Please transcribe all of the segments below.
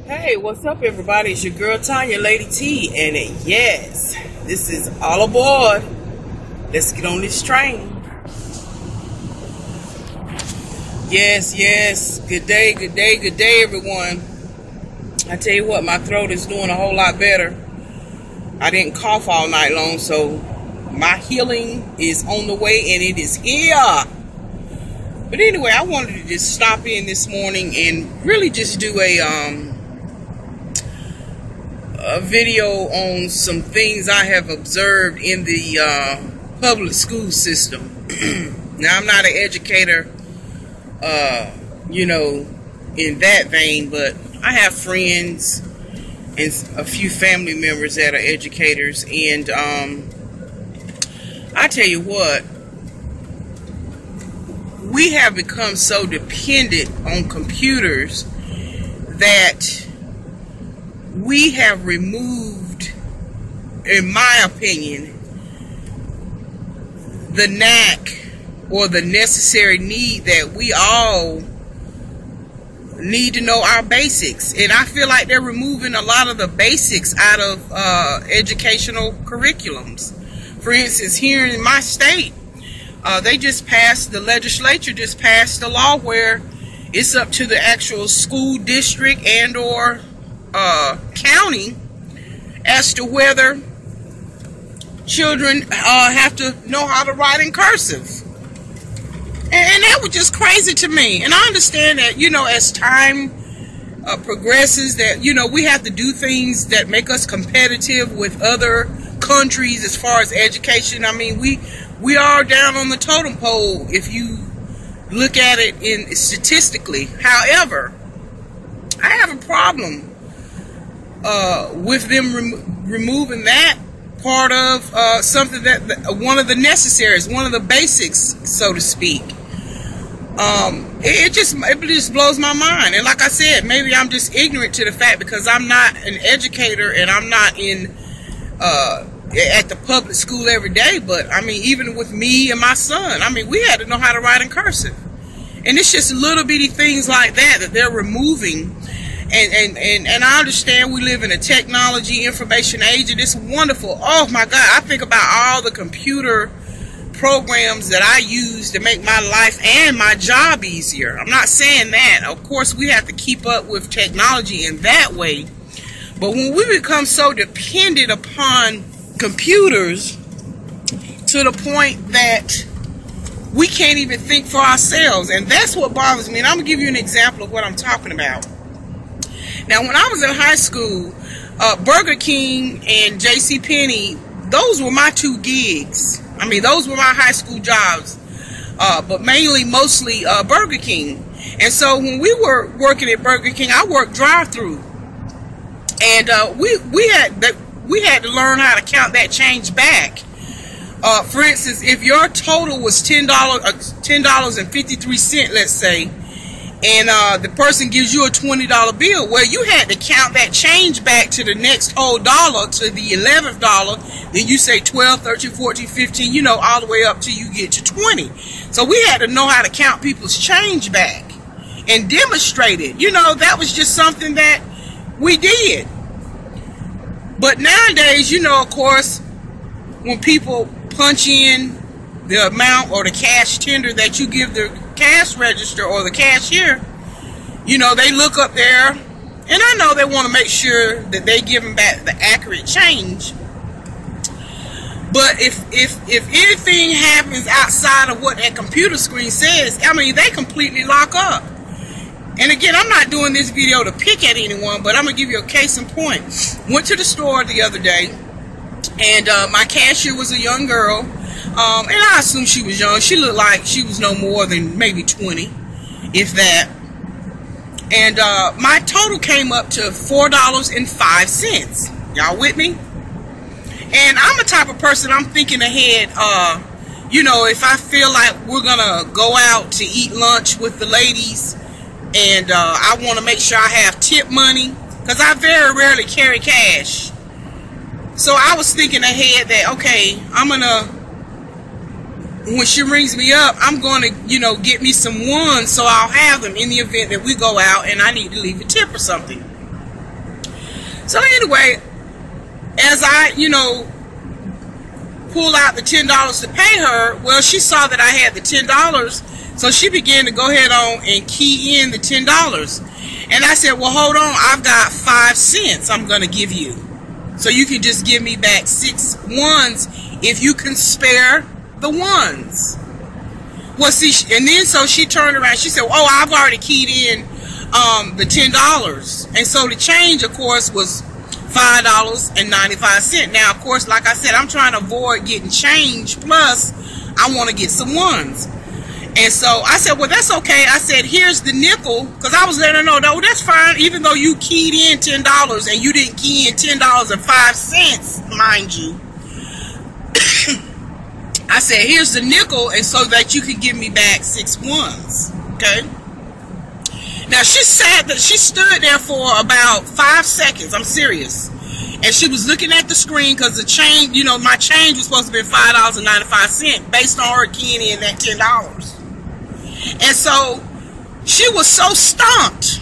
Hey, what's up, everybody? It's your girl Tanya, Lady T, and yes, this is all aboard. Let's get on this train. Yes. Good day, everyone. I tell you what, my throat is doing a whole lot better. I didn't cough all night long, so my healing is on the way, and it is here. But anyway, I wanted to just stop in this morning and really just do a video on some things I have observed in the public school system. Now, I'm not an educator, in that vein, but I have friends and a few family members that are educators, and I tell you what, we have become so dependent on computers that we have removed, in my opinion, the knack or the necessary need that we all need to know our basics. And I feel like they're removing a lot of the basics out of educational curriculums. For instance, here in my state, the legislature just passed a law where it's up to the actual school district and or county as to whether children have to know how to write in cursive. And that was just crazy to me. And I understand that, as time progresses, that, we have to do things that make us competitive with other countries as far as education. I mean, we are down on the totem pole if you look at it statistically. However, I have a problem with them removing that part of something that one of the necessaries, one of the basics, so to speak. It just blows my mind. And like I said, maybe I'm just ignorant to the fact because I'm not an educator and I'm not in at the public school every day. But I mean, even with me and my son, I mean, we had to know how to write in cursive. And it's just little bitty things like that they're removing. And I understand we live in a technology information age, and it's wonderful. Oh my God, I think about all the computer programs that I use to make my life and my job easier. I'm not saying that. Of course, we have to keep up with technology in that way. But when we become so dependent upon computers to the point that we can't even think for ourselves, and that's what bothers me. And I'm going to give you an example of what I'm talking about. Now, when I was in high school, Burger King and JCPenney, those were my two gigs. I mean, those were my high school jobs, but mostly Burger King. And so when we were working at Burger King, I worked drive-through, and we had to learn how to count that change back. For instance, if your total was $10.53, let's say, and the person gives you a $20 bill, well, you had to count that change back to the next whole dollar, to the 11th dollar. Then you say 12, 13, 14, 15, all the way up till you get to 20. So we had to know how to count people's change back and demonstrate it. That was just something that we did. But nowadays, of course, when people punch in the amount or the cash tender that you give the cash register or the cashier, they look up there, and I know they want to make sure that they give them back the accurate change. But if anything happens outside of what that computer screen says, I mean, they completely lock up. And again, I'm not doing this video to pick at anyone, but I'm going to give you a case in point. Went to the store the other day, and my cashier was a young girl. And I assume she was young. She looked like she was no more than maybe 20, if that. And my total came up to $4.05. Y'all with me? And I'm the type of person, I'm thinking ahead. If I feel like we're going to go out to eat lunch with the ladies, and I want to make sure I have tip money, because I very rarely carry cash. So I was thinking ahead that, okay, I'm going to, when she rings me up, I'm going to, get me some ones so I'll have them in the event that we go out and I need to leave a tip or something. So anyway, as I, pull out the $10 to pay her, well, she saw that I had the $10, so she began to go ahead on and key in the $10. And I said, well, hold on, I've got 5 cents I'm going to give you. So you can just give me back 6 ones if you can spare the ones. Well, see, and then so she turned around, she said, oh, I've already keyed in the $10. And so the change, of course, was $5.95. Now, of course, like I said, I'm trying to avoid getting change, plus I want to get some ones. And so I said, well, that's okay. I said, here's the nickel, because I was letting her know, no, that's fine, even though you keyed in $10 and you didn't key in $10.05, mind you. I said, here's the nickel, and so that you can give me back 6 ones, okay? Now, she stood there for about 5 seconds. I'm serious. And she was looking at the screen because the change, my change was supposed to be $5.95 based on her keying in that $10. And so she was so stumped.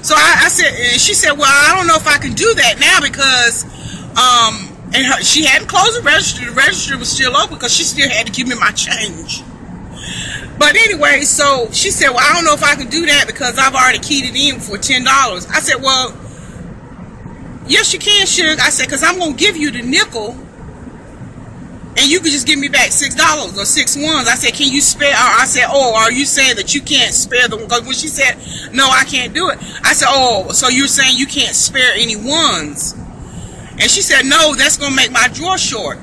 So I said, and she said, well, I don't know if I can do that now because, she hadn't closed the register. The register was still open because she still had to give me my change. But anyway, so she said, well, I don't know if I can do that because I've already keyed it in for $10. I said, well, yes, you can, Suge. I said, because I'm going to give you the nickel and you can just give me back $6 or 6 ones. I said, can you spare? I said, oh, are you saying that you can't spare them? Because when she said, no, I can't do it. I said, oh, so you're saying you can't spare any ones? And she said, no, that's going to make my drawer short.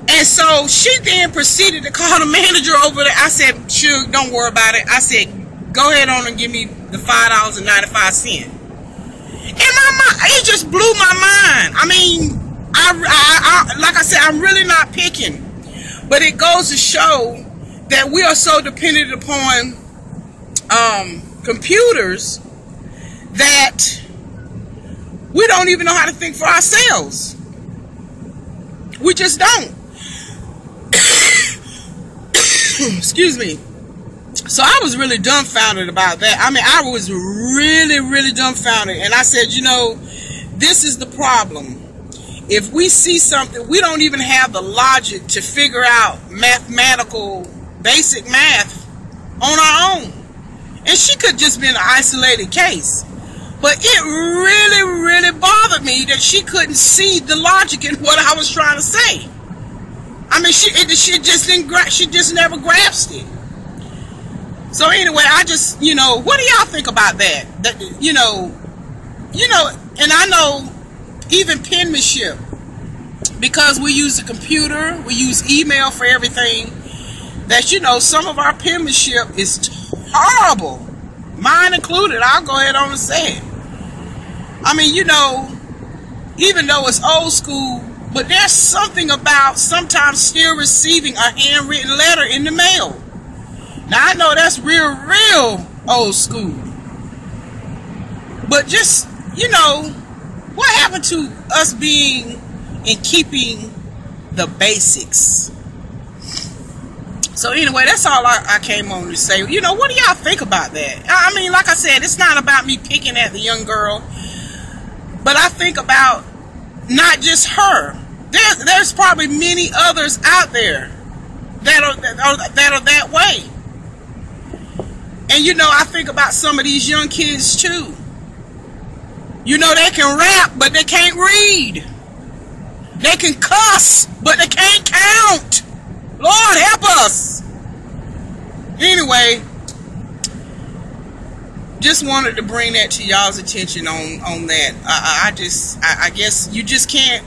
And so she then proceeded to call the manager over there. I said, Suge, don't worry about it. I said, go ahead on and give me the $5.95. And it just blew my mind. I mean, like I said, I'm really not picking. But it goes to show that we are so dependent upon computers that we don't even know how to think for ourselves. We just don't. Excuse me. So I was really dumbfounded about that. I mean, I was really, really dumbfounded. And I said, this is the problem. If we see something, we don't even have the logic to figure out mathematical, basic math on our own. And she could just be an isolated case. But it really, really bothered me that she couldn't see the logic in what I was trying to say. I mean, she just didn't. She just never grasped it. So anyway, I just, what do y'all think about that? That, and I know even penmanship, because we use the computer, we use email for everything, that, some of our penmanship is horrible. Mine included. I'll go ahead on and say it. I mean, even though it's old school, but there's something about sometimes still receiving a handwritten letter in the mail. Now, I know that's real old school. But just, what happened to us being and keeping the basics? So anyway, that's all I came on to say. What do y'all think about that? I mean, like I said, it's not about me picking at the young girl. But I think about not just her. There's probably many others out there that are that way. And I think about some of these young kids too. They can rap, but they can't read. They can cuss, but they can't count. Lord help us. Anyway, just wanted to bring that to y'all's attention on that. I guess you just can't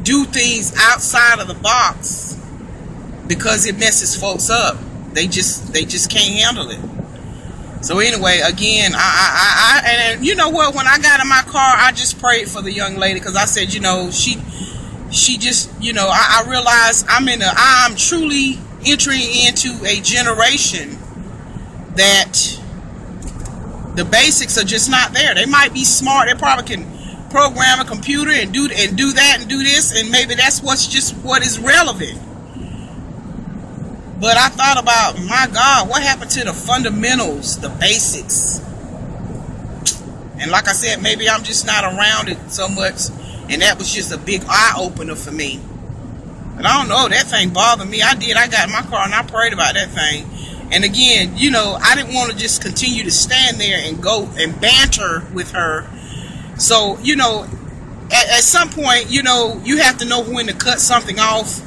do things outside of the box because it messes folks up. They just can't handle it. So anyway, again, and you know what? When I got in my car, I just prayed for the young lady because I said, she just, I realized I'm truly entering into a generation that the basics are just not there. They might be smart. They probably can program a computer and do that and do this, and maybe that's what is relevant. But I thought about, my God, what happened to the fundamentals, the basics? And like I said, maybe I'm just not around it so much, and that was just a big eye-opener for me. But I don't know, that thing bothered me. I got in my car and I prayed about that thing. And again, you know, I didn't want to just continue to stand there and go and banter with her. So, you know, at some point, you know, you have to know when to cut something off.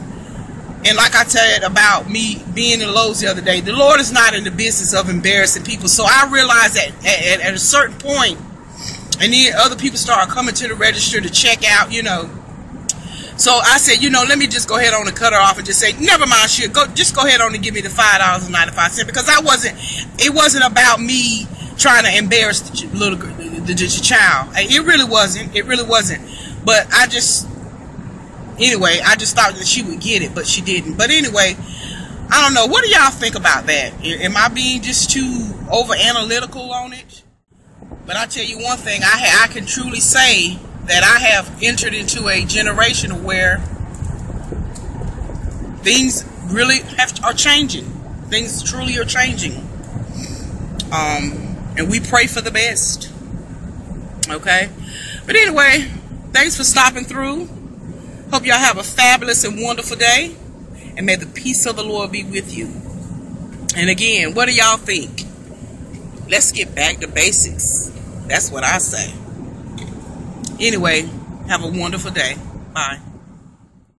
And like I said about me being in Lowe's the other day, the Lord is not in the business of embarrassing people. So I realized that at a certain point, and then other people start coming to the register to check out, you know. So I said, you know, let me just go ahead on and cut her off and just say, never mind, just go ahead on and give me the $5.95, because it wasn't about me trying to embarrass the child. It really wasn't. But I just thought that she would get it, but she didn't. But anyway, I don't know. What do y'all think about that? Am I being just too over analytical on it? But I tell you one thing, I can truly say that I have entered into a generation where things really are changing. Things truly are changing. And we pray for the best. Okay? But anyway, thanks for stopping through. Hope y'all have a fabulous and wonderful day. And may the peace of the Lord be with you. And again, what do y'all think? Let's get back to basics. That's what I say. Anyway, have a wonderful day. Bye.